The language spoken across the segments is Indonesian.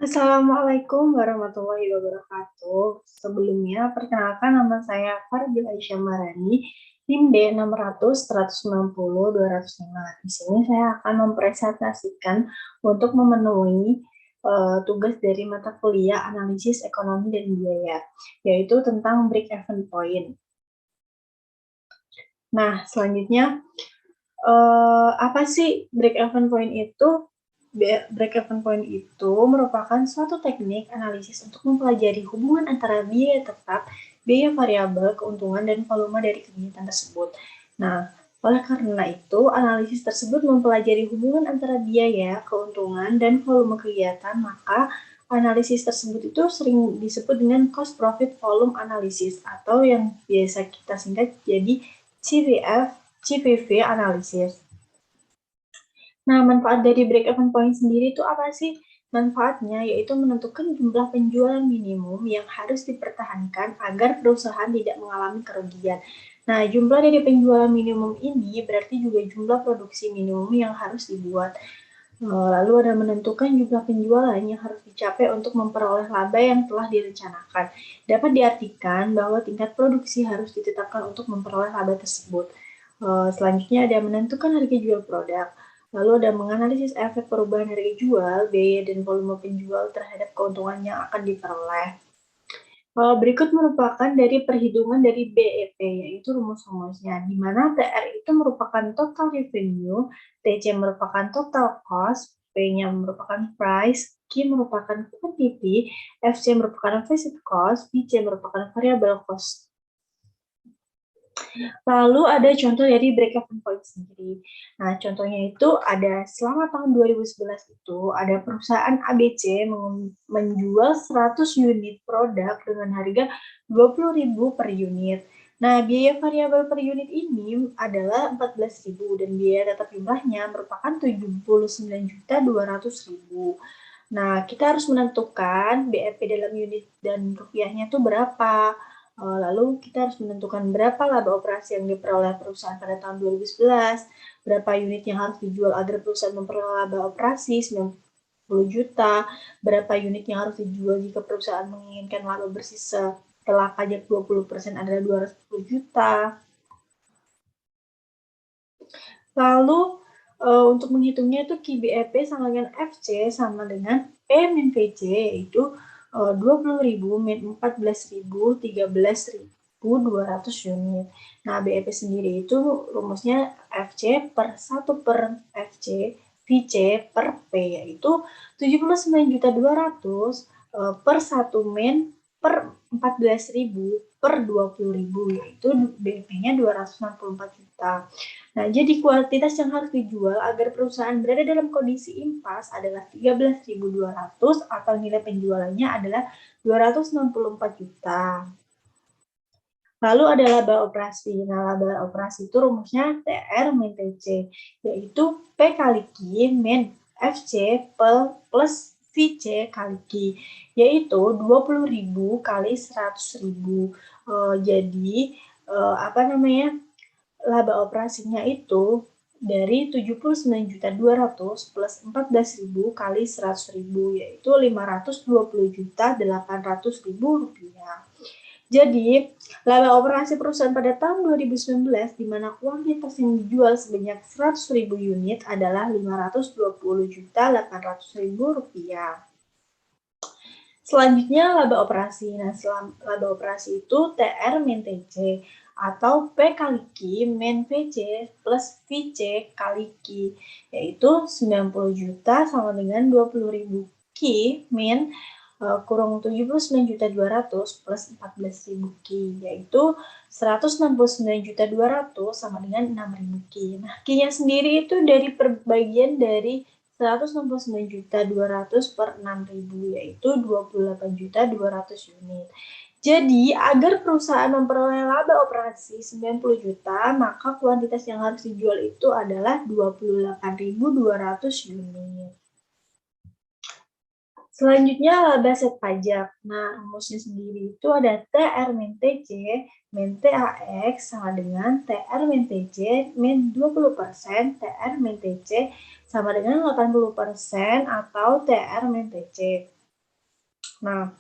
Assalamualaikum warahmatullahi wabarakatuh. Sebelumnya, perkenalkan nama saya Fardil Aisyah Marani, tim D 600 160 205. Di sini saya akan mempresentasikan untuk memenuhi tugas dari mata kuliah analisis ekonomi dan biaya, yaitu tentang break-even point. Nah, selanjutnya, apa sih break-even point itu? Break-even point itu merupakan suatu teknik analisis untuk mempelajari hubungan antara biaya tetap, biaya variabel, keuntungan, dan volume dari kegiatan tersebut. Nah, oleh karena itu, analisis tersebut mempelajari hubungan antara biaya, keuntungan, dan volume kegiatan, maka analisis tersebut itu sering disebut dengan cost profit volume analysis atau yang biasa kita singkat jadi CPF, CPV analysis. Nah, manfaat dari break-even point sendiri itu apa sih? Manfaatnya yaitu menentukan jumlah penjualan minimum yang harus dipertahankan agar perusahaan tidak mengalami kerugian. Nah, jumlah dari penjualan minimum ini berarti juga jumlah produksi minimum yang harus dibuat. Lalu ada menentukan jumlah penjualan yang harus dicapai untuk memperoleh laba yang telah direncanakan. Dapat diartikan bahwa tingkat produksi harus ditetapkan untuk memperoleh laba tersebut. Selanjutnya ada menentukan harga jual produk. Lalu ada menganalisis efek perubahan harga jual, biaya dan volume penjual terhadap keuntungan yang akan diperoleh. Berikut merupakan dari perhitungan dari BEP, yaitu rumus-rumusnya, di mana TR itu merupakan total revenue, TC merupakan total cost, P-nya merupakan price, Q merupakan quantity, FC merupakan fixed cost, VC merupakan variable cost. Lalu ada contoh dari break-even point sendiri. Nah, contohnya itu ada selama tahun 2011 itu ada perusahaan ABC menjual 100 unit produk dengan harga 20.000 per unit. Nah, biaya variabel per unit ini adalah 14.000 dan biaya tetap jumlahnya merupakan 79.200.000. Nah, kita harus menentukan BEP dalam unit dan rupiahnya itu berapa. Lalu kita harus menentukan berapa laba operasi yang diperoleh perusahaan pada tahun 2011, berapa unit yang harus dijual agar perusahaan memperoleh laba operasi 90 juta, berapa unit yang harus dijual jika perusahaan menginginkan laba bersih setelah pajak 20% adalah 210 juta. Lalu untuk menghitungnya itu KBEP sama dengan FC sama dengan P min PC yaitu 20.000 min 14.000 13.200 unit. Nah, BEP sendiri itu rumusnya FC per 1 per FC VC per P yaitu 79.200 per 1 min per 14.000 per 20.000 yaitu BEP-nya 264 juta. Nah, jadi kuantitas yang harus dijual agar perusahaan berada dalam kondisi impas adalah 13.200 atau nilai penjualannya adalah 264 juta. Lalu ada laba operasi. Nah, laba operasi itu rumusnya TR min TC, yaitu P kali Q min FC plus VC kali Q, yaitu 20.000 kali 100.000. Jadi, laba operasinya itu dari 79.200 plus 14.000 kali 100.000 yaitu 520.800.000 rupiah. Jadi, laba operasi perusahaan pada tahun 2019 di mana kuantitas yang dijual sebanyak 100.000 unit adalah 520.800.000 rupiah. Selanjutnya laba operasi. Nah, laba operasi itu TR min TC atau P kali Q min VC plus VC kali Q, yaitu 90 juta sama dengan 20.000 Q min kurang 79.200 plus 14.000 Q, yaitu 169.200 sama dengan 6.000 Q. Nah, Q-nya sendiri itu dari perbagian dari 169.200 per 6.000 yaitu 28.200 unit. Jadi, agar perusahaan memperoleh laba operasi 90 juta, maka kuantitas yang harus dijual itu adalah 28.200 unit. Selanjutnya laba set pajak. Nah, rumusnya sendiri itu ada TR min TC min TAX sama dengan TR min TC min 20% TR min TC sama dengan 80% atau TR min TC. Nah,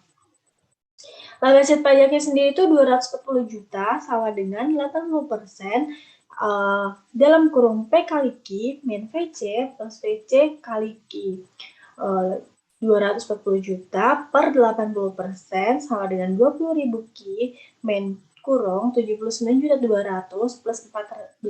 laba hasil pajaknya sendiri itu 240 juta sama dengan 80% dalam kurung P kali Q min VC plus VC kali Q. 240 juta per 80% sama dengan 20.000 Q min kurung 79.200 plus 14.000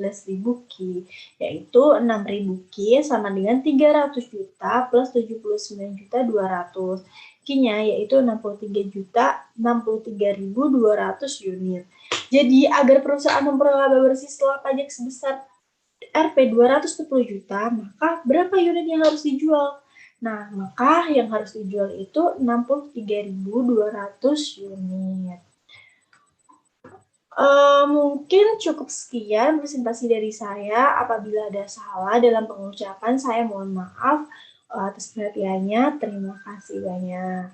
Q, yaitu 6.000 Q sama dengan 300 juta plus 79.200. Q-nya yaitu 63.200 unit. Jadi agar perusahaan memperoleh laba bersih setelah pajak sebesar Rp 240 juta, maka berapa unit yang harus dijual? Nah, maka yang harus dijual itu 63.200 unit. Mungkin cukup sekian presentasi dari saya. Apabila ada salah dalam pengucapan, saya mohon maaf atas perhatiannya. Terima kasih banyak.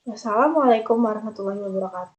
Wassalamualaikum warahmatullahi wabarakatuh.